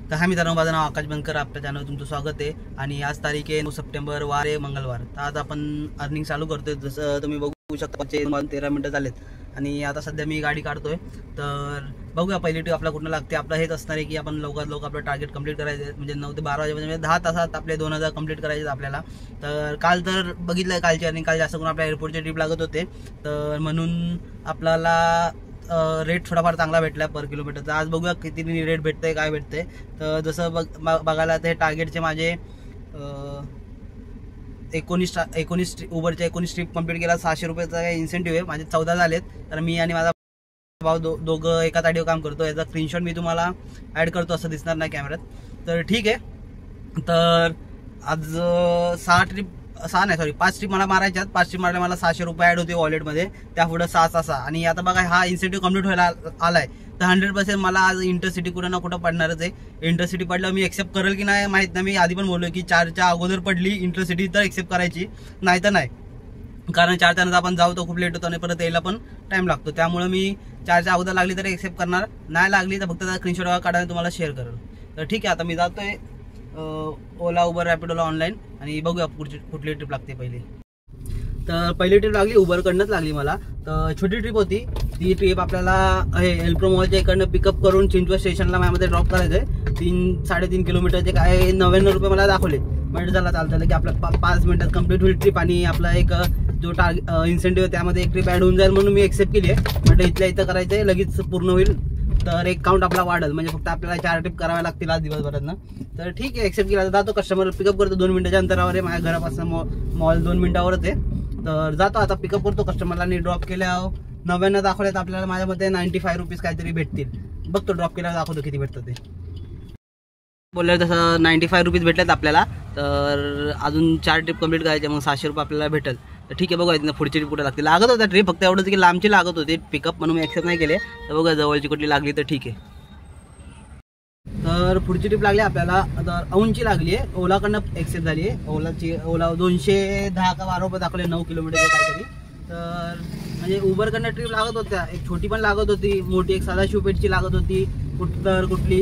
तर हा मित्रांनो, माझं नाव आकाश बनकर, आपल्या चॅनलवर तुमचं स्वागत आहे। आणि आज तारीख आहे 9 सप्टेंबर, वार आहे मंगळवार। तर आज आपण अर्निंग चालू करतोय। जसं तुम्ही बघू शकता 13 मिनिटं झालेत आणि आता सध्या मी गाडी काढतोय। तर बघूया पहिली ट्रिप आपला कुठं लागते। आपलं हेच असणार आहे की आपण लवकरात लवकर आपलं टार्गेट कंप्लीट करायचं, म्हणजे 9 ते 12 वाजेपर्यंत, म्हणजे 10 तासात आपले 2000 कंप्लीट करायचे आपल्याला। तर काल तर बघितलं, कालची अर्निंग काल जास्त करून आपल्या एअरपोर्टचे ट्रिप लागत होते, तर म्हणून आपल्याला रेट थोडाफार चांगला भेटला पर किलोमीटरचा। आज बघूया किती रेट भेटतंय, काय भेटतंय। तर जसं बघायला ते टार्गेटचे माझे 19 उबरचे 19 ट्रिप कंप्लीट केला, 600 रुपयाचा इन्सेंटिव्ह आहे। माझे 14 झालेत। तर मी आणि माझा भाऊ दोघं एकाच आडीवर काम करतो। याचा स्क्रीनशॉट मी तुम्हाला ॲड करतो, असं दिसणार नाही कॅमेऱ्यात। तर ठीक आहे। तर आज 5 ट्रिप मला मारायच्यात। 5 ट्रिप मारल्या मला 600 रुपये ॲड होते वॉलेटमध्ये, त्या पुढे 6 आणि आता बघा हा इन्सेंटिव्ह कंप्लीट व्हायला आलाय। तर 100% मला आज इंटरसिटी कुठं ना कुठं पडणारच आहे। इंटरसिटी पडल्यावर मी एक्सेप्ट करेल की नाही माहीत नाही। मी आधी पण बोललो की 4च्या अगोदर पडली इंटरसिटी तर एक्सेप्ट करायची, नाही तर नाही। कारण 4च्या नंतर आपण जाऊ तो खूप लेट होतो आणि परत यायला पण टाइम लागतो। त्यामुळे मी 4च्या अगोदर लागली तर एक्सेप्ट करणार, नाही लागली तर फक्त त्याचा स्क्रीनशॉट काढायला तुम्हाला शेअर करेल। तर ठीक आहे, आता मी जातोय ओला, उबर, रॅपिडोला ऑनलाईन आणि बघूया कुठली ट्रिप लागते पहिली। तर पहिली ट्रिप लागली उबरकडनंच लागली मला। तर छोटी ट्रिप होती ती ट्रिप। आपल्याला हे एल्प्रो मॉलच्या इकडनं पिकअप करून चिंचवड स्टेशनला माझ्यामध्ये ड्रॉप करायचं आहे। 3-3.5 किलोमीटरचे काय 99 रुपये मला दाखवले। म्हणजे चला चालतं की आपलं 5 मिनिटात कंप्लीट होईल ट्रिप आणि आपला एक जो इन्सेंटिव्ह आहे त्यामध्ये एक ट्रिप ॲड होऊन जाईल, म्हणून मी एक्सेप्ट केली आहे। म्हटलं इथल्या इथं करायचं आहे, लगेच पूर्ण होईल, तर एक काउंट आपला वाढेल, म्हणजे फक्त आपल्याला 4 ट्रिप कराव्या लागतील आज दिवसभरात। तर ठीक आहे, एक्सेप्ट केला। जातो कस्टमर पिकअप करतो, 2 मिनिटाच्या अंतरावर आहे माझ्या घरापासून मॉल 2 मिनिटावरच आहे। तर जातो आता पिकअप करतो कस्टमरला आणि ड्रॉप केल्या 99 दाखवल्यात आपल्याला, माझ्यामध्ये 95 रुपीज काहीतरी भेटतील। बघतो ड्रॉप केल्यावर दाखवतो किती भेटतं ते। बोलल्यावर तसं 95 रुपीज भेटलेत आपल्याला। तर अजून 4 ट्रिप कंप्लीट करायचे, मग 600 रुपये आपल्याला भेटेल। तर ठीक आहे, बघा इथं पुढची ट्रिप कुठे लागते। लागत होता ट्रिप, फक्त एवढंच की लांबची लागत होती पिकअप, म्हणून मी एक्सेप्ट नाही केले। तर बघा जवळची कुठली लागली तर ठीक आहे। तर पुढची ट्रिप लागली आपल्याला, तर औंधची लागली आहे, ओलाकडनं एक्सेप्ट झाली आहे। ओला 210 का 12 रुपये दाखवले, 9 किलोमीटर काहीतरी। तर म्हणजे उबरकडनं ट्रिप लागत होत्या, एक छोटी पण लागत होती, मोठी एक सदाशिवपेठची लागत होती, कुठली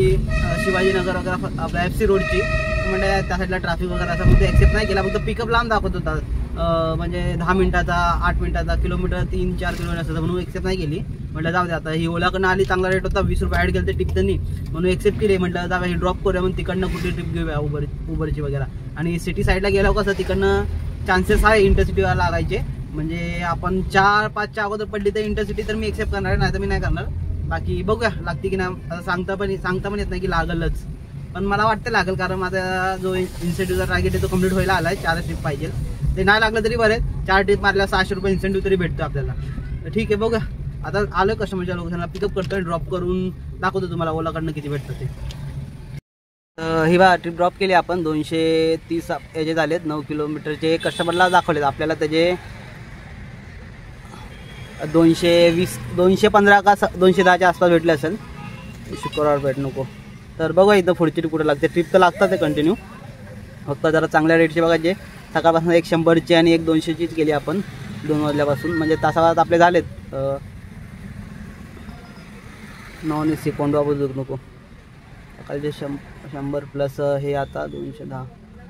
शिवाजीनगर वगैरे आपल्या FC रोडची, म्हणजे त्या साईडला ट्रॅफिक वगैरे असं, फक्त एक्सेप्ट नाही केला। फक्त पिकअप लांब दाखवत होता, म्हणजे 10 मिनिटाचा 8 मिनिटाचा किलोमीटर 3-4 किलोमीटर असतं, म्हणून एक्सेप्ट नाही केली। म्हटलं जाऊ दे, आता ही ओलाकडनं आली, चांगला रेट होता, 20 रुपये ॲड केले ते टिप त्यांनी, म्हणून एक्सेप्ट केली। म्हटलं जाऊ ही ड्रॉप करूया, म्हणून तिकडनं कुठली ट्रिप घेऊया उबरची वगैरे। आणि सिटी साईडला गेल्यावर कसं तिकडनं चान्सेस आहे इंटरसिटीला लागायचे, म्हणजे आपण 4-5च्या अगोदर पडली तर इंटरसिटी तर मी एक्सेप्ट करणार आहे, नाही तर मी नाही करणार। बाकी बघूया लागते की नाही, आता सांगता पण येत नाही की लागलच, पण मला वाटतं लागेल, कारण माझा जो इन्सेंटिव्हचा टार्गेट आहे तो कंप्लीट व्हायला आला आहे। 4 ट्रिप पाहिजे, ते नाही लागलं तरी बरे, 4 ट्रिप मारल्या 600 रुपये इन्सेंटिव्ह तरी भेटतो आपल्याला। तर ठीक आहे, बघा आता आलो कस्टमरच्या लोकेशनला, पिकअप करतोय, ड्रॉप करून दाखवतो तुम्हाला ओलाकडनं किती भेटतं ते। ही बा ट्रिप ड्रॉप केली आपण, 230 याचे झालेत, 9 किलोमीटरचे कस्टमरला दाखवलेत आपल्याला, त्याचे 220 215 का 210च्या आसपास भेटले असेल, शुक्रवार भेट नको। तर बघा इथं पुढची ट्रिप कुठं लागते। ट्रिप तर लागतात आहे कंटिन्यू, फक्त जरा चांगल्या रेटचे बघायचे। सकाळपासून एक 100ची आणि एक 200चीच केली आपण 2 वाजल्यापासून, म्हणजे तासाभरात आपले झालेत। नॉन AC कोंडवा बघू नको, सकाळचे 100 प्लस हे आता 210,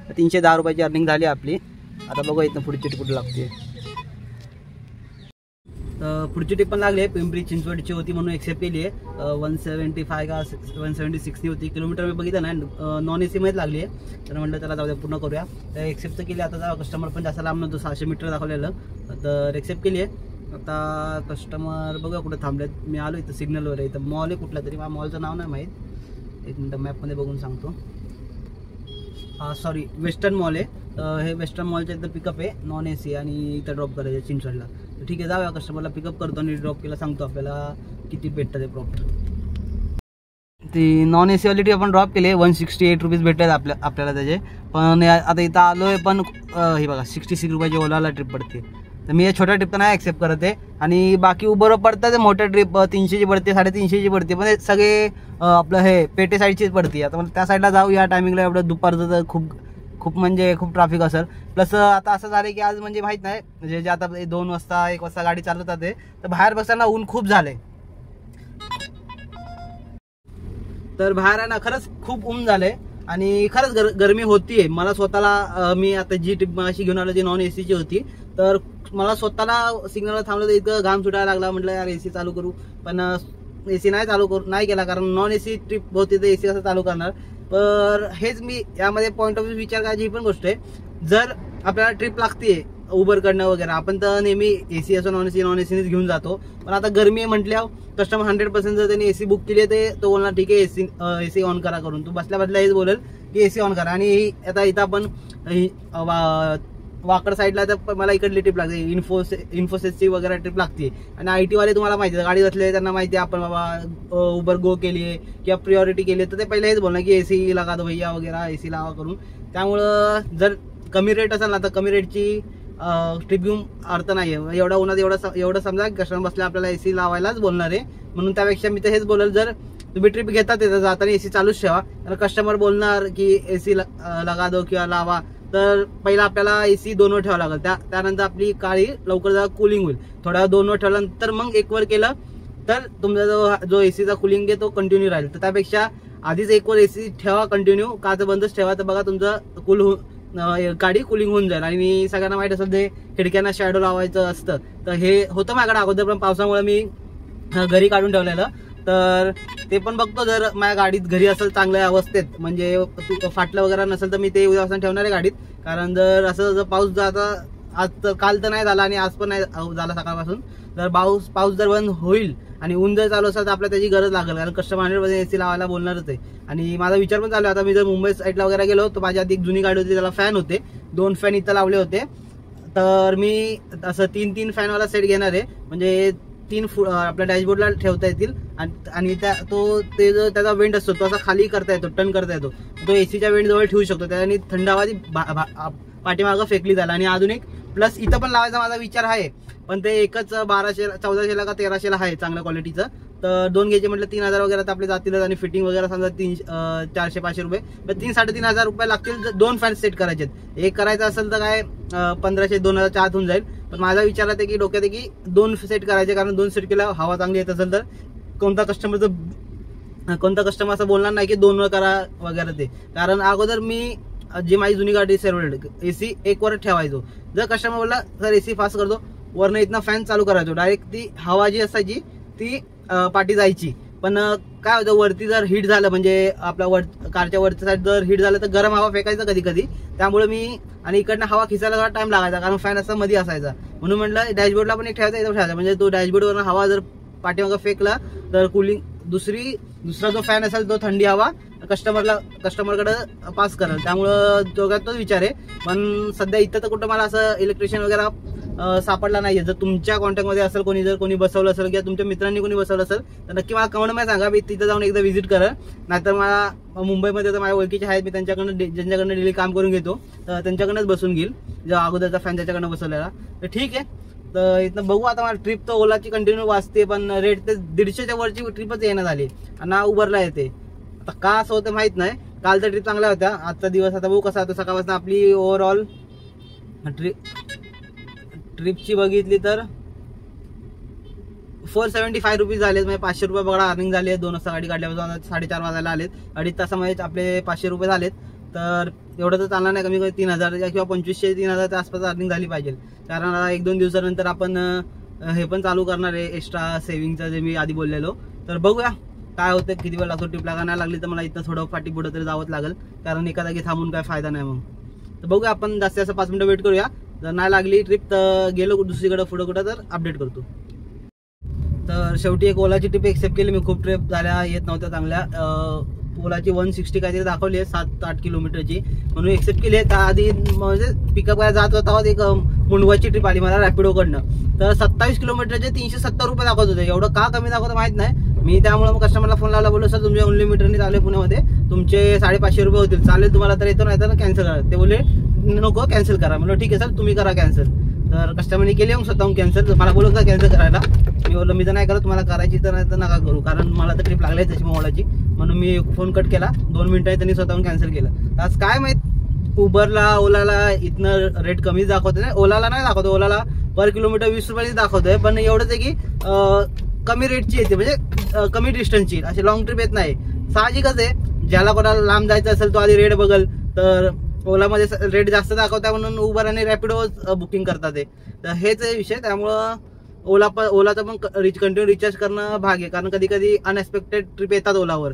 310 रुपयाची अर्निंग झाली आपली। आता बघा इथं पुढची ट्रिप कुठं लागते। पुढची ट्रिप पण लागली आहे, पिंपरी चिंचवडची होती म्हणून एक्सेप्ट केली आहे। 175 का 176 होती किलोमीटर, मी बघितलं नाही, नॉन AC मध्ये लागली आहे। तर म्हटलं त्याला जाऊ द्या, पूर्ण करूया। तर एक्सेप्ट केली। आता कस्टमर पण जास्त लांब नव्हतं, 600 मीटर दाखवलेलं, तर एक्सेप्ट केली आहे। आता कस्टमर बघा कुठे थांबलेत, मी आलो इथं सिग्नलवर आहे। इथं मॉल आहे कुठला तरी, मॉलचं नाव नाही माहीत, एक मिनटं मॅपमध्ये बघून सांगतो। सॉरी, वेस्टर्न मॉल आहे। हे वेस्टर्न मॉलच्या इथं पिकअप आहे, नॉन AC, आणि इथं ड्रॉप करायचं आहे चिंचवडला। तर ठीक आहे, जाऊया कस्टमरला पिकअप करतो आणि ड्रॉप केला सांगतो आपल्याला किती भेटतं ते प्रॉफिट। ती नॉन AC वाली ट्रिप आपण ड्रॉप केली, 168 रुपीज भेटतात आपल्याला त्याचे। पण आता इथं आलो आहे, पण हे बघा 66 रुपयाची ओलाला ट्रिप पडते। तर मी या छोट्या ट्रिप तर नाही एक्सेप्ट करत आहे, आणि बाकी उबर पडतात मोठ्या ट्रिप 300ची पडते, 350ची पडते, पण सगळे आपलं हे पेटे साईडचीच पडते। आता मला त्या साईडला जाऊ या टायमिंगला, एवढं दुपारचं तर खूप म्हणजे खूप ट्रॅफिक असेल। प्लस आता असं झालं की आज म्हणजे माहीत नाही, म्हणजे जे आता 2 वाजता 1 वाजता गाडी चालवतात ते, तर बाहेर बसताना ऊन खूप झालंय। तर बाहेर आहे ना खरंच खूप ऊन झालंय आणि खरंच गरमी होतीये मला स्वतःला. मी आता जी ट्रिप अशी घेऊन आलो ती नॉन एसीची होती, तर मला स्वतःला सिग्नलवर थांबलं तर इतकं घाम सुटायला लागला. म्हटलं यार एसी चालू करू, पण एसी नाही केला कारण नॉन एसी ट्रिप होती तर एसी कसं चालू करणार. तर हेच मी यामध्ये पॉईंट ऑफ व्ह्यू विचार करायची ही पण गोष्ट आहे, जर आपल्याला ट्रिप लागतीये उबरकडनं वगैरे आपण तर नेहमी एसी असो नॉन एसीनेच घेऊन जातो. पण आता गरमी आहे म्हटल्यावर कस्टमर 100% जर त्यांनी एसी बुक केली आहे ते तो बोलणार ठीक आहे एसी ऑन करा करून. तू बसल्या हेच बोलेल की एसी ऑन करा. आणि आता इथं आपण वाकड साईडला तर मला इकडली ट्रिप लागते, इन्फोसिसची वगैरे ट्रिप लागते. आणि IT वाले तुम्हाला माहिती आहे, गाडी बसले त्यांना माहिती आहे आपण बाबा उबर गो केली आहे किंवा प्रिऑरिटी केली आहे, तर ते पहिले हेच बोलणार की एसी लगा दो भैया वगैरे, एसी लावा करून. त्यामुळं जर कमी रेट असेल ना तर कमी रेटची ट्रिप घेऊन अर्थ नाहीये. एवढा उन्हात एवढं समजा कस्टमर बसल्या आपल्याला एसी लावायलाच बोलणार आहे. म्हणून त्यापेक्षा मी तर हेच बोलेल, जर तुम्ही ट्रिप घेता तिथं जाताना एसी चालूच ठेवा. तर कस्टमर बोलणार की एसी लगा दो किंवा लावा, तर पहिला आपल्याला एसी 2 वर ठेवावं लागेल. त्यानंतर आपली गाडी लवकर जरा कुलिंग होईल. थोड्या 2 वर ठेवल्यानंतर मग 1 वर केलं तर तुमचा जो एसीचा कुलिंग आहे तो कंटिन्यू राहील. तर त्यापेक्षा आधीच 1 वर एसी ठेवा कंटिन्यू, का तर बंदच ठेवा, तर बघा तुमचं गाडी कुलिंग होऊन जाईल. आणि सगळ्यांना माहित असेल ते खिडक्यांना शॅडो लावायचं असतं, तर हे होतं माझ्याकडे अगोदर, पण पावसामुळे मी घरी काढून ठेवलेलं. तर ते पण बघतो, जर माझ्या गाडीत घरी असेल चांगल्या अवस्थेत, म्हणजे फाटलं वगैरे नसेल तर मी ते उद्यापासून ठेवणार आहे गाडीत. कारण जर असं जर पाऊस जाता आज तर काल तर नाही झाला आणि आज पण नाही झाला सकाळपासून, जर पाऊस जर बंद होईल आणि ऊन जर चालू असेल तर आपल्याला त्याची गरज लागेल, कारण कस्टमर 100% एसी लावायला बोलणारच आहे. आणि माझा विचार पण चालू आहे, आता मी जर मुंबई साईडला वगैरे गेलो तर माझ्या आधी एक जुनी गाडी होती, त्याला फॅन होते, 2 फॅन इथं लावले होते. तर मी असं 3 फॅनवाला सेट घेणार आहे, म्हणजे 3 आपल्या डॅशबोर्डला ठेवता येतील. आणि त्याचा वेंट असतो तो असा खाली करता येतो, टर्न करता येतो, तो एसीच्या वेंट जवळ ठेवू शकतो. त्याने थंड हवा पाठीमागं फेकली जाईल. आणि अजून एक प्लस इथं पण लावायचा माझा विचार आहे, पण ते एकच 1400 का 1300 आहे चांगल्या क्वालिटीचं. तर 2 घ्यायचे म्हटलं 3000 वगैरे तर आपले जातीलच. आणि फिटिंग वगैरे समजा 400-500 रुपये, 3-3.5 रुपये लागतील 2 फॅन सेट करायचे. एक करायचं असेल तर काय 1500-2000 आत होऊन जाईल. पण माझा विचार आहे की डोक्यात आहे की 2 सेट करायचे, कारण 2 सेट केला हवा चांगली येत असेल तर कोणता कस्टमर असं बोलणार नाही की 2 करा वगैरे ते. कारण अगोदर मी जी माझी जुनी गाडी सेरोलेट एसी 1 वर ठेवायचो. जर कस्टमर बोलला सर एसी फास्ट करतो, वरनं इथनं फॅन चालू करायचो, डायरेक्ट ती हवा जी असायची ती पाठी जायची. पण काय होतं वरती जर हीट झालं, म्हणजे आपल्या कारच्या वरच्या साईड जर हीट झालं तर गरम हवा फेकायचं कधी. त्यामुळे मी आणि इकडनं हवा खिचायला जरा टाइम लागायचा, कारण फॅन असा मध्ये असायचा. म्हणून म्हटलं डॅशबोर्डला पण एक ठेवायचा, इथं ठेवायचा, म्हणजे तो डॅशबोर्डवरनं हवा जर पाठीमागं फेकला तर कुलिंग दुसरा जो फॅन असेल तो थंडी हवा कस्टमरकडे पास करेल. त्यामुळं दोघात तोच विचार आहे. पण सध्या इथं तर कुठं मला असं इलेक्ट्रिशियन वगैरे सापडला नाहीये. जर तुमच्या कॉन्टॅक्टमध्ये असेल कोणी, जर कोणी बसवलं असेल किंवा तुमच्या मित्रांनी कोणी बसवलं असेल तर नक्की मला कमेंटमध्ये सांगा, मी तिथं जाऊन एकदा व्हिजिट करेल. नाहीतर मला मुंबईमध्ये तर माझ्या ओळखीचे आहेत, मी ज्यांच्याकडनं डेली काम करून घेतो तर त्यांच्याकडनंच बसून घेईल, जो अगोदरचा फॅन ज्याच्याकडनं बसवलेला. तर ठीक आहे, तर इथं बघू. आता मला ट्रिप तर ओलाची कंटिन्यू वाचते, पण रेट तर 150च्या वरची ट्रिपच येणं झाली आणि ना उबरला येते. आता का असं होतं माहित नाही. काल तर ट्रिप चांगल्या होत्या, आजचा दिवस आता बघू कसा होता. सकाळपासून आपली ओव्हरऑल ट्रिपची बघितली तर 475 रुपीज झालेत, म्हणजे 500 रुपये बघा अर्निंग झाली आहे. 2 वाजता गाडी काढल्यापासून 4:30 वाजायला आलेत, 2.5 तासामध्ये आपले 500 रुपये झालेत. तर एवढं तर चालणार नाही, कमी 3000 किंवा 2500-3000च्या आसपास अर्निंग झाली पाहिजे. कारण 1-2 दिवसानंतर आपण हे पण चालू करणार आहे एक्स्ट्रा सेव्हिंगचं, जे मी आधी बोललेलो. तर बघूया काय होतं, किती वेळ लागतो. ट्रिप लागायला लागली तर मला इथं थोडं पाठी पुढं तरी जावंच लागेल, कारण एका जागी थांबून काय फायदा नाही मग. तर बघूया, आपण जास्तीत जास्त 5 मिनिटं वेट करूया. जर नाही लागली ट्रिप तर गेलो दुसरीकडे पुढं कुठं तर अपडेट करतो. तर शेवटी एक ओलाची ट्रिप एक्सेप्ट केली मी. खूप ट्रिप झाल्या येत नव्हत्या चांगल्या. ओलाची 160 काहीतरी दाखवली आहे, 7-8 किलोमीटरची, म्हणून एक्सेप्ट केली आहे. त्याआधी म्हणजे पिकअप करायला जात होता एक मुंडवाची ट्रिप आली मला रॅपिडोकडनं. तर 27 किलोमीटरचे 370 रुपये दाखवत होते. एवढं का कमी दाखवतं माहित नाही. मी त्यामुळे मग कस्टमरला फोन लावला, बोललो सर तुमच्या ओनली मीटरनी चालू पुण्यामध्ये, तुमचे 550 रुपये होतील, चालेल तुम्हाला तर येतो, नाही तर कॅन्सल करा. ते बोलले नको कॅन्सल करा. म्हणलं ठीक आहे सर तुम्ही करा कॅन्सल. तर कस्टमरने केली मग स्वतःहून कॅन्सल. मला बोलत होता कॅन्सल करायला. मी बोललो मी तर नाही करत, तुम्हाला करायची तर नाही तर नका करू, कारण मला तर ट्रिप लागली त्याची ओलाची. म्हणून मी फोन कट केला. 2 मिनिटं त्यांनी स्वतःहून कॅन्सल केलं. आज काय माहित उबरला ओलाला इथनं रेट कमीच दाखवते नाही. ओलाला नाही दाखवतो, ओलाला पर किलोमीटर 20 रुपये दाखवतोय. पण एवढंच आहे की कमी रेटची येते, म्हणजे कमी डिस्टन्सची, अशी लॉंग ट्रिप येत नाही. साहजिकच आहे, ज्याला कोणाला लांब जायचं असेल तो आधी रेट बघल, तर ओलामध्ये रेट जास्त दाखवता म्हणून उबर आणि रॅपिडो बुकिंग करतात ते. तर हेच आहे विषय. त्यामुळं ओलाचं पण कंटिन्यू रिचार्ज करणं भाग आहे, कारण कधी कधी अनएक्सपेक्टेड ट्रिप येतात ओलावर.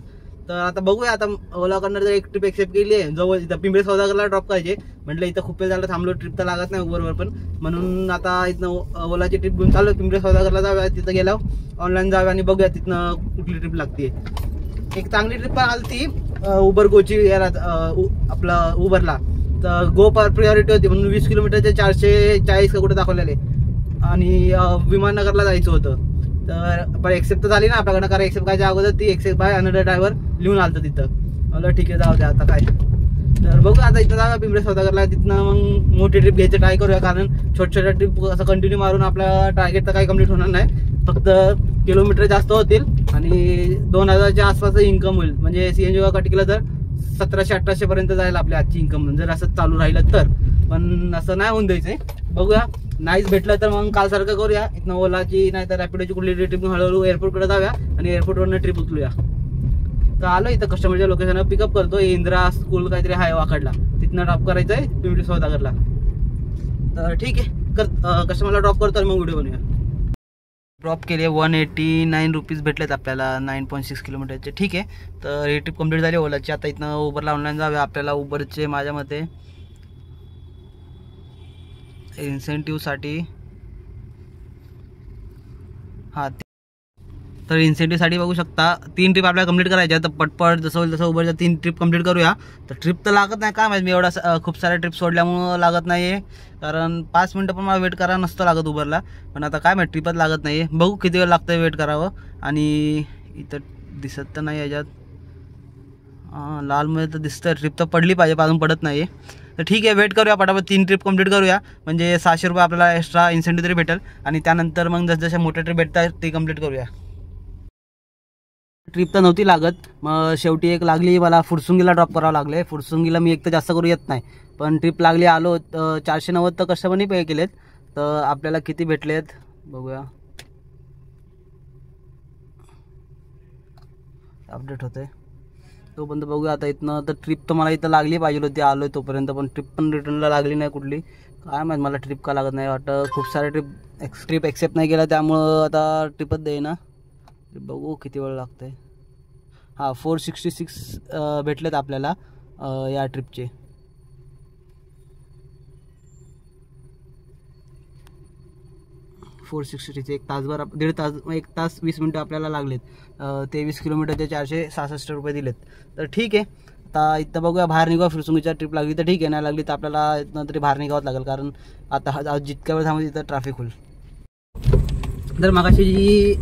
तर आता बघूया, आता ओलाकडनं जर एक ट्रिप एक्सेप्ट केली आहे जवळ इथं पिंपरी सौदागरला ड्रॉप करायचे म्हटलं, इथं खूप वेळ झालं थांबलो, ट्रिप तर लागत नाही उबरवर पण, म्हणून आता इथनं ओलाची ट्रिप घेऊन चालू पिंपरी सौदागरला जाऊया. तिथं गेल्यावर ऑनलाईन जाऊया आणि बघूया तिथनं कुठली ट्रिप लागते. एक चांगली ट्रिप पण आली ती उबर गोची याला आपलं उबरला, तर गो प्रायोरिटी होती म्हणून 20 किलोमीटरचे 440 का कुठे दाखवलेले आणि विमाननगरला जायचं होतं. तर पण एक्सेप्ट तर झाली ना आपल्याकडनं, कारण एक्सेप्ट करायच्या अगोदर ती एक्सेप्ट बाय अनदर ड्रायव्हर लिहून आलं तिथं. मला ठीक आहे जाऊ द्या आता काय. तर बघू आता इथं जाऊया पिंपरी सौदागरला, तिथनं मग मोठी ट्रिप घ्यायची ट्राय करूया, कारण छोट्या ट्रिप असं कंटिन्यू मारून आपल्या टार्गेट तर काही कम्प्लीट होणार नाही, फक्त किलोमीटर जास्त होतील आणि 2000च्या आसपास इन्कम होईल. म्हणजे सीएनजी कट केलं तर 1700-1800 पर्यंत जाईल आपल्या आजची इन्कम, जर असं चालू राहिलं तर. पण असं नाही होऊन द्यायचंय, बघूया. नाहीच भेटलं तर मग काल सारखं करूया, इथनं ओलाची नाही तर रॅपिडोची कुठली ट्रिप हळूहळू एअरपोर्टकडे जाऊया आणि एअरपोर्टवरनं ट्रिप उचलूया. तर आलो इथं कस्टमरच्या लोकेशनवर पिकअप करतो, इंदिरा स्कूल काहीतरी आहे वाकडला, तिथनं ड्रॉप करायचं आहे पिंपरी सौदागरला. तर ठीक आहे, कस्टमरला ड्रॉप करतो आणि मग व्हिडिओ बनवूया. ड्रॉप केले 189 रुपीज भेटलेत आपल्याला 9.6 किलोमीटरचे. ठीक आहे, तर ही ट्रिप कंप्लीट झाली ओलाची. आता इथनं उबरला ऑनलाईन जाऊया. आपल्याला उबरचे माझ्या मते इन्सेंटिव्हसाठी तर इन्सेंटिव्हसाठी बघू शकता 3 ट्रिप आपल्याला कंप्लीट करायच्या. तर पटपट जसं होईल तसं उबरच्या 3 ट्रिप कंप्लीट करूया. तर ट्रिप तर लागत नाही, काय माहिती मी एवढा खूप साऱ्या ट्रिप सोडल्यामुळं लागत नाही आहे, कारण 5 मिनटं पण मला वेट करायला नसतं लागत उबरला. पण आता काय माहिती ट्रिपच लागत नाही आहे, बघू किती वेळ लागतं वेट करावं. आणि इथं दिसत तर नाही याच्यात, लालमध्ये तर दिसतं ट्रिप तर पडली पाहिजे, अजून पडत नाही आहे. तर ठीक आहे, वेट करूया, पटापट 3 ट्रिप कंप्लीट करूया, म्हणजे 600 रुपये आपल्याला एक्स्ट्रा इन्सेंटिव्ह तरी भेटेल. आणि त्यानंतर मग जसजशा मोठ्या ट्रिप भेटतात ते कंप्लीट करूया. ट्रिप तर नव्हती लागत, मग शेवटी एक लागली, मला फुरसुंगीला ड्रॉप करावं लागले. फुरसुंगीला मी एक तर जास्त करू येत नाही, पण ट्रिप लागली, आलो. 490 तर कस्टमरनी पे केलेत. तर आपल्याला किती भेटलेत बघूया, अपडेट होते तोपर्यंत बघूया. आता इथनं तर ट्रिप तर मला इथं लागली पाहिजे होती, आलो आहे तोपर्यंत, पण ट्रिप पण रिटर्नला लागली नाही कुठली, काय माहीत मला ट्रिप का लागत नाही. वाटतं खूप सारे ट्रिप एक्सेप्ट नाही केला, त्यामुळं आता ट्रिपच देईना. बघू किती वेळ लागतं आहे. 466 भेटलेत आपल्याला या ट्रिपचे. एक तासभर 1.5 तास 1 तास 20 मिनटं आपल्याला लागलेत. 23 किलोमीटरचे 466 रुपये दिलेत. तर ठीक आहे, आता इथं बघूया बाहेर निघा. फुरसुंगीच्या ट्रिप लागली तर ठीक आहे, नाही लागली तर आपल्याला इथनं तरी बाहेर निघावंच लागेल, कारण आता जितक्या वेळ थांबली तिथं ट्रॅफिक होईल. तर मगाशी जी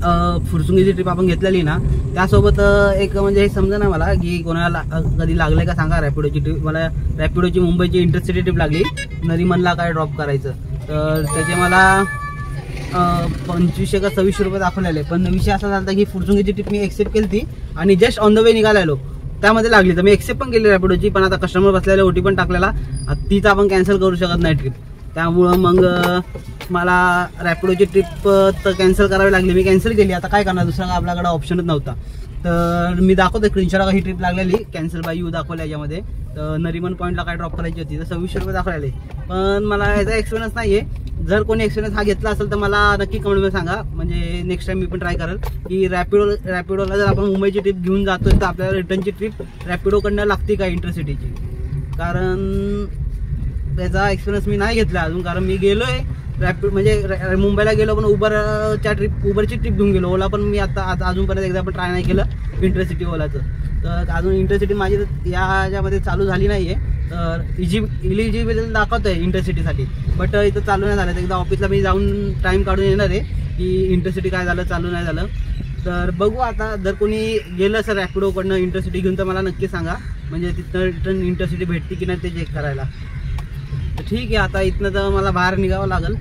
फुरसुंगीची ट्रिप आपण घेतलेली ना, त्यासोबत एक म्हणजे हे समजा ना मला की कोणाला कधी लागलं का सांगा. रॅपिडोची ट्रिप, मला रॅपिडोची मुंबईची इंटरसिटी ट्रिप लागली, नरीमनला काय ड्रॉप करायचं. तर त्याचे मला 2500 का 2600 रुपये दाखवलेले. पण विषय असा झाला की फुरसुंगीची ट्रिप मी एक्सेप्ट केली ती आणि जस्ट ऑन द वे निघालेलो, त्यामध्ये लागली. तर मी एक्सेप्ट पण केली रॅपिडोची, पण आता कस्टमर बसलेला ओटी पण टाकलेला, तीच आपण कॅन्सल करू शकत नाही ट्रिप. त्यामुळं मग मला रॅपिडोची ट्रिप तर कॅन्सल करावी लागली. मी कॅन्सल केली, आता काय करणार, दुसरा आपल्याकडे ऑप्शनच नव्हता. तर मी दाखवतो स्क्रीनशॉट, ही ट्रिप लागलेली कॅन्सल बाय यू दाखवल्या याच्यामध्ये. तर नरीमन पॉईंटला काय ड्रॉप करायची होती, तर 2600 रुपये दाखवले. पण मला याचा एक्सपिरियन्स नाही आहे. जर कोणी एक्सपिरियन्स हा घेतला असेल तर मला नक्की कमेंटमध्ये सांगा, म्हणजे नेक्स्ट टाइम मी पण ट्राय करेल की रॅपिडोला जर आपण मुंबईची ट्रिप घेऊन जातोय तर आपल्याला रिटर्नची ट्रिप रॅपिडोकडनं लागते का इंटरसिटीची. कारण त्याचा एक्सपिरियन्स मी नाही घेतला अजून, कारण मी गेलोय रॅपिड म्हणजे मुंबईला गेलो पण उबरची ट्रिप घेऊन गेलो. ओला पण मी आता अजूनपर्यंत एकदा पण ट्राय नाही केलं इंटरसिटी ओलाचं. तर अजून इंटरसिटी माझी याच्यामध्ये चालू झाली नाही आहे. तर इलिजिबल दाखवत आहे इंटरसिटीसाठी, बट इथं चालू नाही झालं. एकदा ऑफिसला मी जाऊन टाईम काढून येणार आहे की इंटरसिटी काय झालं, चालू नाही झालं. तर बघू आता, जर कोणी गेलं सर रॅपिडोकडनं इंटरसिटी घेऊन तर मला नक्की सांगा, म्हणजे तिथं रिटर्न इंटरसिटी भेटते की नाही ते चेक करायला. तर ठीक आहे, आता इथनं तर मला बाहेर निघावं लागेल.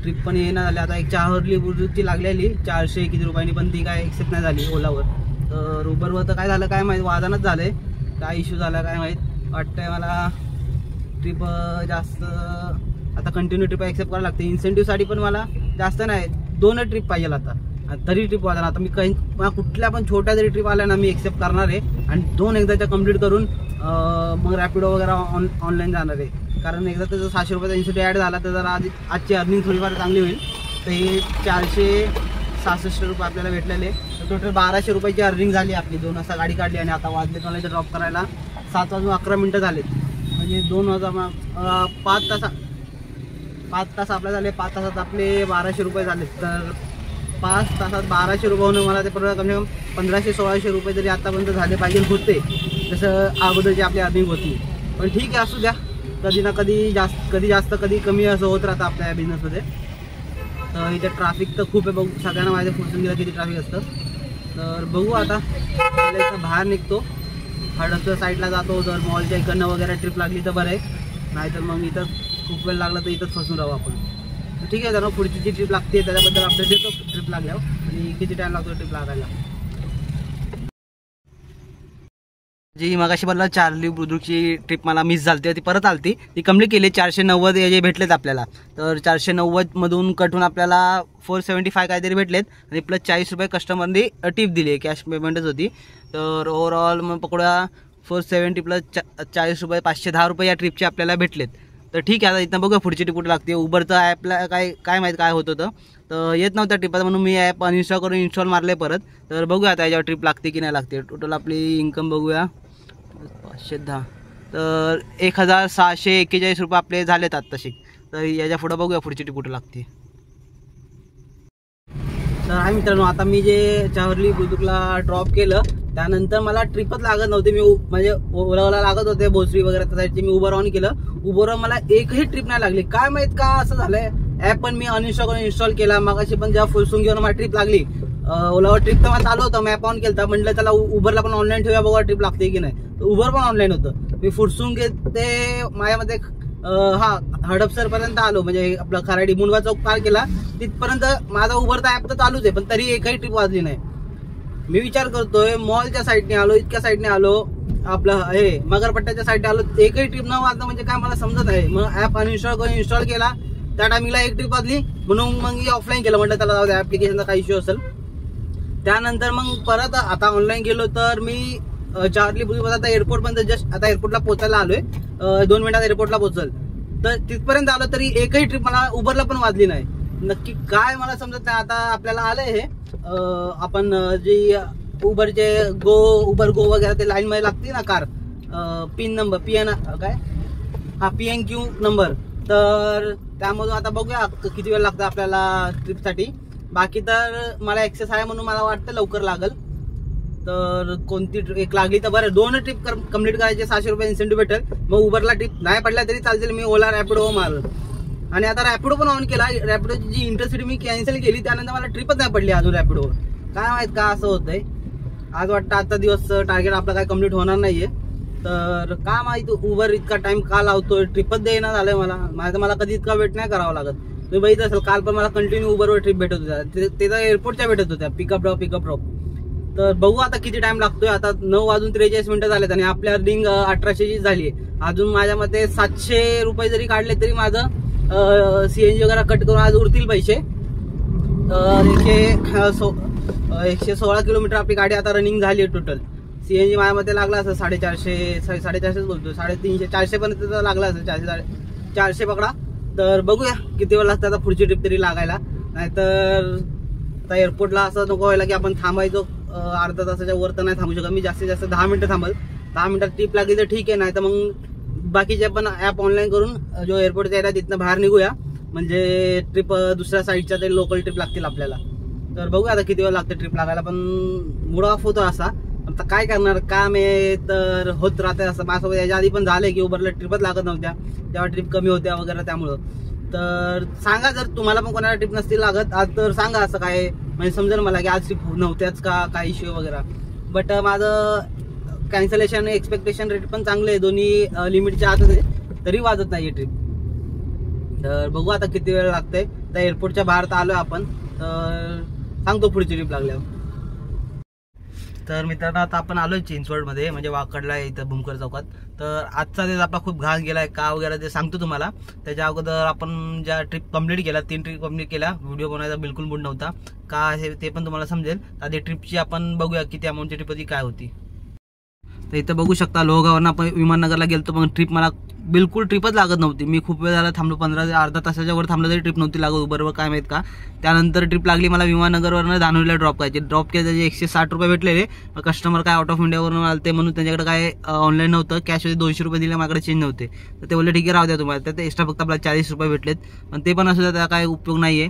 ट्रिप पण येणं झाली. आता एक चाहरली बुजुर्गची लागलेली 400 किती रुपयांनी, पण ती काय एक्सेप्ट नाही झाली ओलावर. तर उबरवर तर काय झालं काय माहीत, वादानच झालं आहे, काय इश्यू झाला काय माहीत. वाटतंय मला ट्रिप जास्त आता कंटिन्यू ट्रिप एक्सेप्ट करायला लागते. इन्सेंटिव्हसाठी पण मला जास्त नाही, 2 ट्रिप पाहिजे आता. तरी ट्रिप आला आता मी काही कुठल्या पण छोट्या जरी ट्रिप आल्या ना मी एक्सेप्ट करणार आहे आणि 2 एकदाच्या कंप्लीट करून मग रॅपिडो वगैरे ऑनलाईन जाणार आहे. कारण एकदा त्याचा 600 रुपयाचा इन्सेंटिव्ह ॲड झाला तर जरा आजची अर्निंग थोडीफार चांगली होईल. तर हे 466 रुपये आपल्याला भेटलेले, तर टोटल 1200 रुपयाची अर्निंग झाली आपली. 2 वाजता गाडी काढली आणि आता वाजलेत मला इथे ड्रॉप करायला 7:11 झालेत. म्हणजे 2 वाजता 5 तास आपले झाले. 5 तासात आपले 1200 रुपये झाले. तर 5 तासात 1200 रुपये होणं मला ते परत कमी कमी 1500-1600 रुपये तरी आतापर्यंत झाले पाहिजे होते, जसं अगोदरची आपली अर्निंग होती. पण ठीक आहे, असू द्या. कधी ना कधी जास्त कधी कमी असं होत राहतं आपल्या या बिझनेसमध्ये. तर इथे ट्रॅफिक तर खूप आहे, बघू सगळ्यांना माझ्या फुरसून गेलं किती ट्रॅफिक असतं. तर बघू आता इथं बाहेर निघतो, हडपच्या साईडला जातो. जर मॉलच्या इकडनं वगैरे ट्रिप लागली तर बरं आहे, नाहीतर मग इथं खूप वेळ लागला तर इथंच फसून राहू आपण. ठीक आहे, जरा पुढची जी ट्रिप लागते त्याच्याबद्दल अपडेट देतो ट्रिप लागल्यावर आणि किती टाईम लागतो ट्रिप लागायला. जी मगाशी बोलला चार्ली बुद्रुकची ट्रिप मला मिस झाली ती परत आलती, ती कंप्लीट केली. 490 जे भेटलेत आपल्याला, तर 490 मधून कटून आपल्याला 475 काहीतरी भेटलेत आणि प्लस 40 रुपये कस्टमरनी टिप दिली, कॅश पेमेंटच होती. तर ओव्हरऑल मग पकडा 470 प्लस 40 रुपये 510 रुपये या ट्रिपचे आपल्याला भेटलेत. तर ठीक आहे, आता इथं बघूया पुढची ट्रिप कुठे लागते. उबरचं ॲपला काय माहीत काय होत होतं, तर येत नव्हत्या ट्रिपात म्हणून मी ॲप अनइन्स्टॉल करून इन्स्टॉल मारले परत. तर बघूया आता याच्यावर ट्रिप लागते की नाही लागते. टोटल आपली इन्कम बघूया 510, तर 1641 रुपये आपले झालेत आत्ताशी. तर याच्या पुढं बघूया पुढची ट्रिप कुठे लागते. तर आहे मित्रांनो, आता मी जे चार्ली बुद्रुकला ड्रॉप केलं त्यानंतर मला ट्रिपच लागत नव्हती. मी म्हणजे ओलाला लागत होते भोसरी वगैरे त्या साईडची. मी उबर ऑन केलं, उबरवर मला एकही ट्रिप नाही लागली. काय माहित का असं झालंय. ॲप पण मी अनइन्स्टॉल करून इन्स्टॉल केला. मगाशी पण जेव्हा फुलसून घेऊन मला ट्रिप लागली, ओलावर ट्रिप तर मला चालू होतं, मॅप ऑन केलं. म्हटलं त्याला उबरला पण ऑनलाईन ठेवूया बघा ट्रिप लागते की नाही. तर उबर पण ऑनलाईन होतं. मी फुरसून घेते माझ्यामध्ये हडपसरपर्यंत आलो, म्हणजे आपलं खराडी मुंडवा चौक पार केला तिथपर्यंत माझा उबरचा ॲप तर चालूच आहे, पण तरी एकही ट्रिप वाजली नाही. मी विचार करतोय मॉलच्या साईडने आलो, इतक्या साईडने आलो, आपलं हे मगरपट्ट्याच्या साईडने आलो, एकही ट्रिप न वाजणं म्हणजे काय मला समजत आहे. मग ॲप अनइन्स्टॉल करून इन्स्टॉल केला, त्या टायमिंगला एक ट्रिप वाजली म्हणून मग ऑफलाईन केलं. म्हटलं त्याला जाऊ द्या, ॲप्लिकेशनचा काही इश्यू असेल. त्यानंतर मग परत आता ऑनलाईन गेलो. तर मी चार्ली बुद्रुक आता एअरपोर्टपर्यंत जस्ट आता एअरपोर्टला पोहोचायला आलोय, 2 मिनिटात एअरपोर्टला पोहोचल. तर तिथपर्यंत आलो तरी एकही ट्रिप मला उबरला पण वाजली नाही. नक्की काय मला समजत नाही. आता आपल्याला आलंय हे आपण जी उबरचे उबर गो वगैरे ते लाईन मध्ये लागते ना car, pin number PNQ number. तर त्यामधून आता बघूया किती वेळ लागतं आपल्याला ट्रिपसाठी. बाकी तर मला ऍक्सेस आहे म्हणून मला वाटतं लवकर लागल. तर कोणती एक लागली तर बरं, 2 ट्रिप कंप्लीट करायचे, 600 रुपये इन्सेंटिव्ह भेटेल. मग उबरला ट्रिप नाही पडल्या तरी चालतील, मी ओला रॅपिडो मारल. आणि आता रॅपिडो पण ऑन केला. रॅपिडोची जी इंटरसिटी मी कॅन्सल केली त्यानंतर मला ट्रिपच नाही पडली अजून रॅपिडो. काय माहित का असं होतंय. आज वाटतं आजचा दिवस टार्गेट आपला काय कम्प्लीट होणार नाहीये. तर का माहिती उबर इतका टाइम का लावतोय, ट्रिपच देईना झालंय मला कधी इतका वेट नाही करावा लागत. तुम्ही बघितलं असेल काल पण मला कंटिन्यू उबरवर ट्रिप भेटत होत्या, ते तर एअरपोर्टच्या भेटत होत्या, पिकअप ड्रॉप. तर बघू आता किती टाइम लागतोय. आता 9:43 झालेत आणि आपल्या अर्निंग 1800 झाली आहे. अजून माझ्या मते 700 रुपये जरी काढले तरी माझं CNG वगैरे कट करून आज उरतील पैसे. तर 116 किलोमीटर आपली गाडी आता रनिंग झाली आहे टोटल. CNG माझ्या मते लागला असेल 450 बोलतो, 350 400 पर्यंत लागला असेल. 400 पकडा. तर बघूया किती वेळ लागतं आता पुढची ट्रिप तरी लागायला. नाहीतर आता एअरपोर्टला असं नको व्हायला की आपण थांबायचो अर्धा तासाच्या वर तर नाही थांबू शकत. मी जास्तीत जास्त 10 मिनिटं थांबल. 10 मिनिटात ट्रिप लागली तर ठीक आहे, नाही तर मग बाकीचे पण ॲप ऑनलाईन करून जो एअरपोर्टचा एरिया तिथनं बाहेर निघूया, म्हणजे ट्रिप दुसऱ्या साईडच्या ते लोकल ट्रिप लागतील आपल्याला. तर बघूया आता किती वेळ लागते ट्रिप लागायला. पण मूड ऑफ होतो असा. आता काय करणार, काम आहे तर होत राहते असं. माझ्यासोबत याच्या आधी पण झालंय की उबरला ट्रिपच लागत नव्हत्या, तेव्हा ट्रिप कमी होत्या वगैरे. त्यामुळं तर सांगा जर तुम्हाला पण कोणाला ट्रिप नसतील लागत आज तर सांगा, असं काय म्हणजे समजेल मला की आज ट्रिप नव्हत्याच का, काय इश्यू वगैरे. बट माझं कॅन्सलेशन एक्सपेक्टेशन रेट पण चांगले आहे, दोन्ही लिमिटच्या आतच आहे, तरी वाजत नाही ट्रिप. तर बघू आता किती वेळ लागतंय. त्या एअरपोर्टच्या बाहेर तर आलोय आपण, तर सांगतो पुढची ट्रिप लागल्यावर. तर मित्रांनो आता आपण आलोय चिंचवडमध्ये, म्हणजे वाकडला इथं भूमकर चौकात. तर आजचा दिवस आपला खूप घाण गेलाय का वगैरे ते सांगतो तुम्हाला. त्याच्या अगोदर आपण ज्या ट्रिप कंप्लीट केल्या, 3 ट्रिप कंप्लीट केल्या, व्हिडिओ बनवायचा बिलकुल मूड नव्हता का हे ते पण तुम्हाला समजेल. आधी ट्रिपची आपण बघूया किती अमाऊंटची ट्रिप होती, काय होती. तर इथं बघू शकता लोहगाववरून आपण विमाननगरला गेलतो, पण ट्रिप मला बिलकुल ट्रिपच लागत नव्हती. मी खूप वेळ झाला थांबलो, 15 ते अर्धा तासाच्या वर थांबलो तरी ट्रिप नव्हती लागत. बरोबर काय माहित का. त्यानंतर ट्रिप लागली मला विमाननगरवरून धानोरीला ड्रॉप करायची. ड्रॉप केले त्याचे 160 रुपये भेटलेले. कस्टमर काय आउट ऑफ इंडियावरून आलते म्हणून त्यांच्याकडे काय ऑनलाईन नव्हतं, कॅश होते. 200 रुपये दिले, माझ्याकडे चेंज नव्हते. तर ते बोलले ठीक आहे राहू द्या तुम्हाला. तर ते एक्स्ट्रा फक्त आपल्याला 40 रुपये भेटलेत, पण ते पण असू द्या, त्याचा काय उपयोग नाहीये.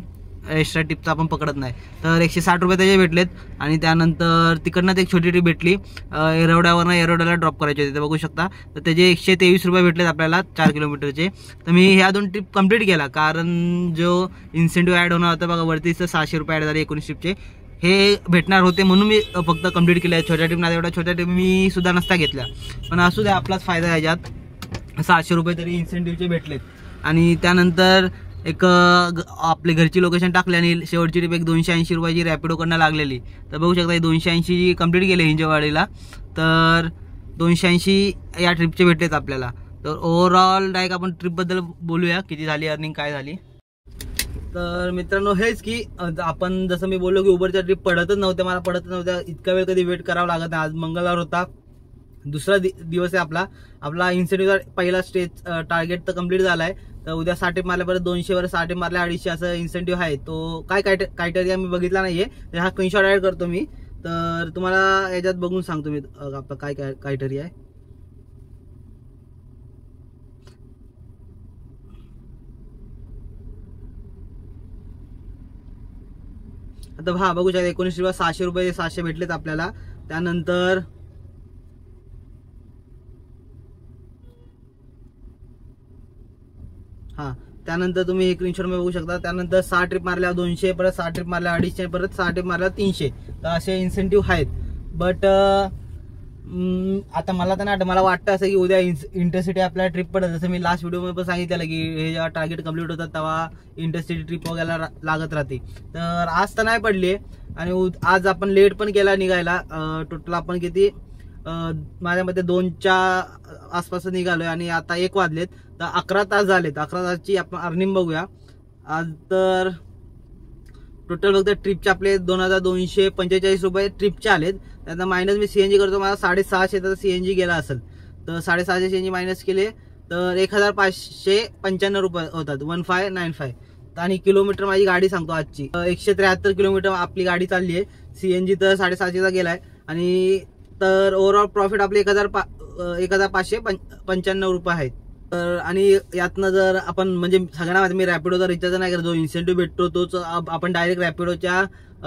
एक्स्ट्रा टिपचा आपण पकडत नाही. तर 160 रुपये त्याचे भेटलेत. आणि त्यानंतर तिकडनं एक छोटी ट्रिप भेटली, येरवड्याला ड्रॉप करायची होती. ते बघू शकता. तर त्याचे 123 रुपये भेटलेत आपल्याला 4 किलोमीटरचे. तर मी ह्या 2 ट्रिप कंप्लीट केला, कारण जो इन्सेंटिव्ह ॲड होणार होता बघा वरती, 600 रुपये ॲड झाले 19 ट्रिपचे, हे भेटणार होते म्हणून मी फक्त कंप्लीट केले. छोट्या ट्रिप नाही, एवढ्या छोट्या ट्रिप मी सुद्धा नसता घेतल्या, पण असू द्या आपलाच फायदा आहे याच्यात. 600 रुपये तरी इन्सेंटिव्हचे भेटलेत. आणि त्यानंतर एक आपली घरची लोकेशन टाकली आणि शेवटची ट्रिप एक 280 रुपयाची रॅपिडोकडनं लागलेली. तर बघू शकता 280 कंप्लीट केले हिंजवाडीला. तर 280 या ट्रिपचे भेटलेत आपल्याला. तर ओव्हरऑल डायरेक्ट आपण ट्रिपबद्दल बोलूया, किती झाली अर्निंग, काय झाली. तर मित्रांनो हेच की आपण जसं मी बोललो की उबरच्या ट्रिप पडतच नव्हत्या. इतका वेळ कधी वेट करावा लागत नाही. आज मंगळवार होता, दुसरा दिवस आहे आपला इन्सेंटिव्हचा पहिला स्टेज टार्गेट तर कंप्लीट झालाय. तर उद्या 60 टिप मारल्या, परत 200 वर 60 टिप मारल्या 250 असं इन्सेंटिव्ह आहे. तो काय क्रायटेरिया मी बघितला नाहीये, तर हा स्क्रीनशॉट ऍड करतो मी. तर तुम्हाला याच्यात बघून सांगतो मी आपला काय क्रायटेरिया आहे. आता हा बघू शकता 19 रुपये 600 रुपये 700 भेटलेत आपल्याला. त्यानंतर त्यानंतर तुम्ही एक स्क्रीनशॉट मध्ये बघू शकता. त्यानंतर 6 ट्रिप मारल्या 200, परत 6 ट्रिप मारल्या 250, परत 6 ट्रिप मारल्या 300. तर असे इन्सेंटिव्ह आहेत. बट आता मला वाटतं असं की उद्या इंटरसिटी आपल्याला ट्रिप पडत. जसं मी लास्ट व्हिडिओ मध्ये पण सांगितलं की हे जेव्हा टार्गेट कम्प्लीट होतात तेव्हा इंटरसिटी ट्रिप वगैरे लागत राहते. तर आज तर नाही पडली, आणि आज आपण लेट पण केला निघायला. टोटल आपण किती माझ्या मते 2च्या आसपास निघालोय आणि आता 1 वाजलेत. तर 11 तास झालेत. 11 तासची आपण अर्निंग बघूया आज. तर टोटल फक्त ट्रिपचे आपले 2245 रुपये ट्रिपचे आलेत. त्यानंतर मायनस मी सीएनजी करतो, मला 650 तर सीएनजी गेला असेल. तर 650 सीएनजी मायनस केले तर 1595 रुपये होतात, 1595. आणि किलोमीटर माझी गाडी सांगतो आजची 173 किलोमीटर आपली गाडी चालली आहे. सीएनजी तर 750चा गेलाय. आणि तर ओव्हरऑल प्रॉफिट आपले 1595 रुपये आहेत. तर आणि यातनं जर आपण म्हणजे सगळ्यांना मी रॅपिडोचा रिचार्ज नाही करतो, जो इन्सेंटिव्ह भेटतो तोच आपण डायरेक्ट रॅपिडोच्या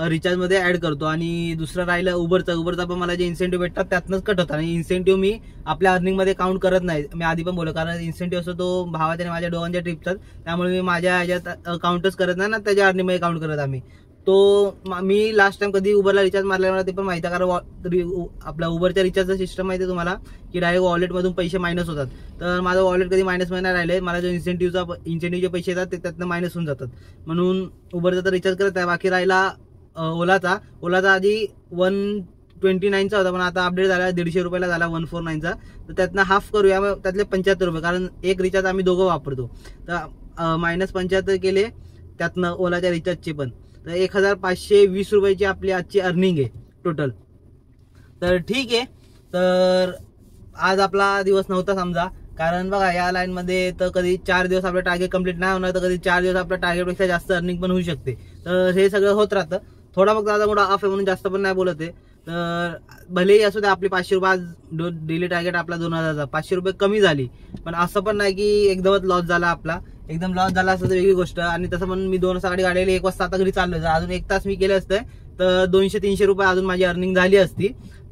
रिचार्ज मध्ये ऍड करतो. आणि दुसरं राहिलं उबरचा पण मला जे इन्सेंटिव्ह भेटतात त्यातनंच कट होतात. आणि इन्सेंटिव्ह मी आपल्या अर्निंग मध्ये काउंट करत नाही. मी आधी पण बोललो, कारण इन्सेंटिव्ह असतो तो भावाच्या आणि माझ्या दोघांच्या ट्रिपचाच, त्यामुळे मी माझ्या ह्याच्यात काउंटच करत नाही ना, त्याच्या अर्निंग मध्ये काउंट करत आम्ही. तो मी लास्ट टाइम कधी उबरला रिचार्ज मारला मला ते पण माहिती आहे, कारण आपला उबरच्या रिचार्जचा सिस्टम माहिती आहे तुम्हाला की डायरेक्ट वॉलेटमधून पैसे मायनस होतात. तर माझं वॉलेट कधी मायनस मध्ये नाही राहिले. मला जो इन्सेंटिव्हचे पैसे येतात ते त्यातनं मायनस होऊन जातात. म्हणून उबरचा तर रिचार्ज करत आहे. बाकी राहिला ओलाचा आधी 129चा होता, पण आता अपडेट झाला 150 रुपयाला झाला 149चा. तर त्यातनं हाफ करूया, त्यातले 75 रुपये, कारण एक रिचार्ज आम्ही दोघं वापरतो. तर -75 केले त्यातनं ओलाच्या रिचार्जचे पण. तर 1520 रुपयाची आपली आजची अर्निंग आहे टोटल. तर ठीक आहे. तर आज आपला दिवस नव्हता समजा, कारण बघा या लाईन मध्ये तर कधी 4 दिवस आपलं टार्गेट कंप्लीट नाही होणार, तर कधी 4 दिवस आपल्या टार्गेटपेक्षा जास्त अर्निंग पण होऊ शकते. तर हे सगळं होत राहतं. थोडा फक्त आता मोठा ऑफ आहे म्हणून जास्त पण नाही बोलत आहे. तर भलेही असू दे आपली 500 रुपये आज डेली टार्गेट आपला 2000चा 500 रुपये कमी झाली, पण असं पण नाही की एकदमच लॉस झाला आपला. एकदम लॉस झाला असं तर वेगळी गोष्ट. आणि तसं पण मी 2 वाजता गाडी 1 वाजता आता घरी चाललोय. अजून 1 तास मी केले असते तर 200-300 रुपये अजून माझी अर्निंग झाली असती.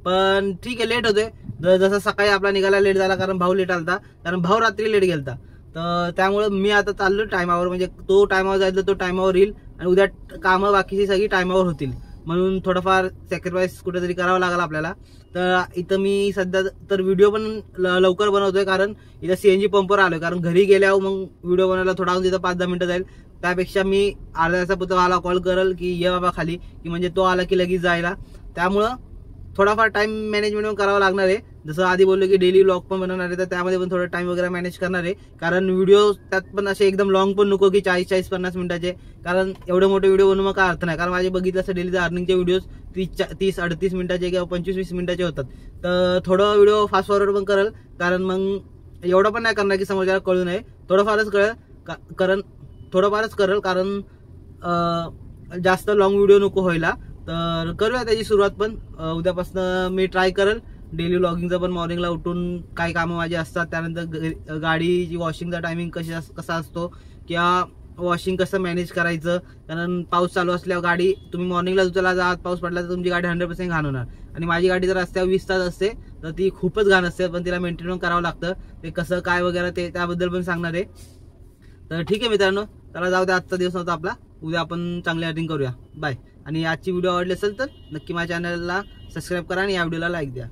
पण ठीक आहे, लेट होते. जसं सकाळी आपला निघायला लेट झाला, कारण भाऊ लेट आलता, कारण भाऊ रात्री लेट गेलता. तर त्यामुळे मी आता चाललो टायमावर, म्हणजे तो टायमावर जायचा तो टायमावर येईल आणि उद्या कामं बाकीची सगळी टायमावर होतील. म्हणून थोडंफार सॅक्रिफाईस कुठेतरी करावं लागेल आपल्याला. तर इथं मी सध्या तर व्हिडिओ पण लवकर बनवतोय, कारण इथं सीएनजी पंपवर आलोय. कारण घरी गेल्यावर मग व्हिडिओ बनवायला थोडा तिथं 5-10 मिनिटं जाईल. त्यापेक्षा मी अर्ध्या तासापुरता मला कॉल करेल की ये बाबा खाली, की म्हणजे तो आला की लगेच जायला. त्यामुळं थोडाफार टाइम मॅनेजमेंट करावं लागणार आहे. जसं आधी बोललो की डेली व्लॉग पण बनवणार आहे, तर त्यामध्ये पण थोडं टाइम वगैरे मॅनेज करणार आहे. कारण व्हिडिओ त्यात पण असे एकदम लॉंग पण नको की 40-50 मिनिटाचे, कारण एवढे मोठे व्हिडिओ बनवून मग काय अर्थ नाही. कारण माझे बघितलं असं डेलीचे अर्निंगचे व्हिडिओज 30-38 मिनिटाचे किंवा 25-20 मिनिटाचे होतात. तर थोडं व्हिडिओ फास्ट फॉरवर्ड पण करेल, कारण मग एवढं पण नाही करणार की समोरच्याला कळू नये. थोडंफारच करेल, कारण जास्त लॉंग व्हिडिओ नको व्हायला. तर करूया त्याची सुरुवात पण. उद्यापासून मी ट्राय करेल डेली व्लॉगिंगचं पण. मॉर्निंगला उठून काही कामं माझी असतात, त्यानंतर गाडीची वॉशिंगचा टायमिंग कसा असतो किंवा वॉशिंग कसं मॅनेज करायचं. कारण पाऊस चालू असल्यावर गाडी तुम्ही मॉर्निंगला उचलला जा, पाऊस पडला तर तुमची गाडी 100% घाण होणार. आणि माझी गाडी जर रस्त्यावर 20 तास असते तर ती खूपच घाण असते, पण तिला मेंटेन करावं लागतं. ते कसं काय वगैरे ते त्याबद्दल पण सांगणार आहे. तर ठीक आहे मित्रांनो, त्याला जाऊ दे, आजचा दिवस नव्हता आपला. उद्या आपण चांगली अर्निंग करूया. बाय. आणि आजची व्हिडिओ आवडली असेल तर नक्की माझ्या चॅनलला सबस्क्राईब करा आणि या व्हिडिओला लाईक द्या.